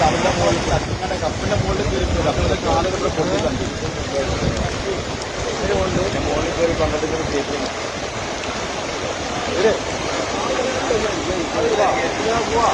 അവരുടെ മുകളിൽ നിങ്ങളുടെ കപ്പിന്റെ മുകളിൽ കയറിയിട്ടില്ല. കപ്പിന്റെ കാലുകൾ ഇവിടെ പൊട്ടിയിട്ടുണ്ട്. മുകളിൽ കയറി പങ്കെടുക്കുന്ന സ്റ്റേറ്റിന് പോവാ